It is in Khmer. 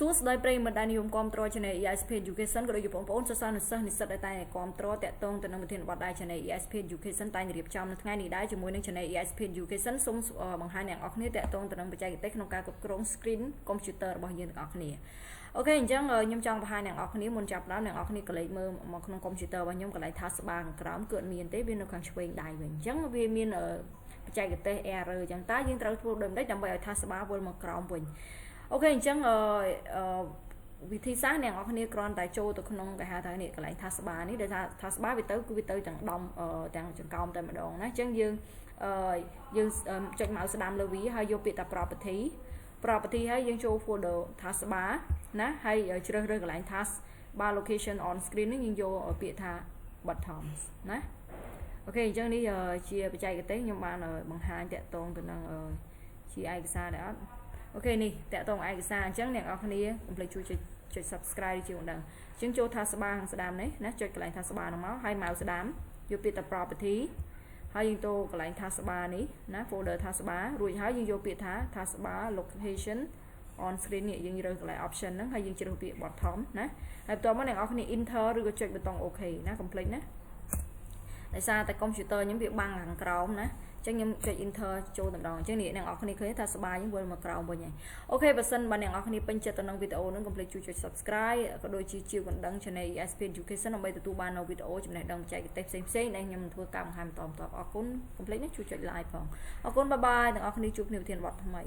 សួស្តីប្រិយមិត្តដែលនិយមគាំទ្រ Channel ESP Education ក៏ដូចជាបងប្អូនសិស្សានុសិស្សនិស្សិតដែលតែគាំទ្រតាក់ទងទៅនឹងវិធានបទដែល Channel ESP Education តែរៀបចំនៅថ្ងៃនេះដែរជាមួយនឹង Channel ESP Education សូមបង្ហាញអ្នកនរគ្នាតាក់ទងទៅនឹងបច្ចេកទេសក្នុងការគ្រប់គ្រង screen computer របស់យើងទាំងអស់គ្នាអូខេអញ្ចឹងខ្ញុំចង់បង្ហាញអ្នកនរគ្នាមុនចាប់ដើមអ្នកនរគ្នាក៏លេខមើលមកក្នុង computer របស់ខ្ញុំកន្លែង taskbar ខាងក្រោមគឺអត់មានទេវានៅខាងឆ្វេងដៃវិញអញ្ចឹងវាមានបច្ចេកទេស error អញ្ចឹងតើយើងត្រូវធ្វើដូចម្តេចដើម្បីឲ្យ taskbar វិលមកក្រោមវិញអូខេអញ្ចឹងវិធីសាស្ត្រអ្នកនរគ្នាគ្រាន់តែចូលទៅក្នុងគេហៅថានេះកន្លែង taskbar នេះដែលថា taskbar វាទៅគឺវាទៅទាំងដំទាំងចង្កោមតែម្ដងណាអញ្ចឹងយើងចុច mouse ស្ដាំលើវាហើយយកពាក្យថា property ហើយយើងចូល folder taskbar ណាហើយជ្រើសរើសកន្លែង taskbar location on screen នេះយើងយកពាក្យថា buttons ណាអូខេអញ្ចឹងនេះជាបច្ចេកទេសខ្ញុំបានបង្ហាញតាក់ទងទៅនឹងជាឯកសារដែរអត់អូខេនេះតាក់ទងឯកសារអញ្ចឹងអ្នកនរគ្នាកុំភ្លេចជួយចុច subscribe ជាមិនដឹងអញ្ចឹងចូល taskbar ខាងស្ដាំនេះណាចុចកន្លែង taskbar នោះមកហើយ mouse ស្ដាំយកពាក្យថា property ហើយយើងទៅកន្លែង taskbar នេះណា folder taskbar រួចហើយយើងយកពាក្យថា taskbar location on screen នេះយើងរើសកន្លែង option ហ្នឹងហើយយើងជ្រើសពាក្យ bottom ណាហើយបន្ទាប់មកអ្នកនរគ្នា enter ឬក៏ចុចប៊ូតុង OK ណាកុំភ្លេចណាដោយសារតែ computer ខ្ញុំវាបាំងខាងក្រោមណាអញ្ចឹងខ្ញុំចុច enter ចូលតែម្ដងអញ្ចឹងនេះអ្នកនរគ្នាឃើញថាស្បាយយើងវិលមកក្រោមវិញហើយអូខេបើសិនបើអ្នកនរគ្នាពេញចិត្តទៅនឹងវីដេអូហ្នឹងកុំភ្លេចជួយចុច subscribe ក៏ដូចជាជាបណ្ដឹង Channel ESP Education ដើម្បីទទួលបាននូវវីដេអូចំណេះដឹងបច្ចេកទេសផ្សេងៗដែលខ្ញុំនឹងធ្វើការបង្ហាញបន្តអរគុណកុំភ្លេចណាជួយចុច like ផងអរគុណបាយបាយអ្នកនរគ្នាជួបគ្នាវិធានបទថ្មី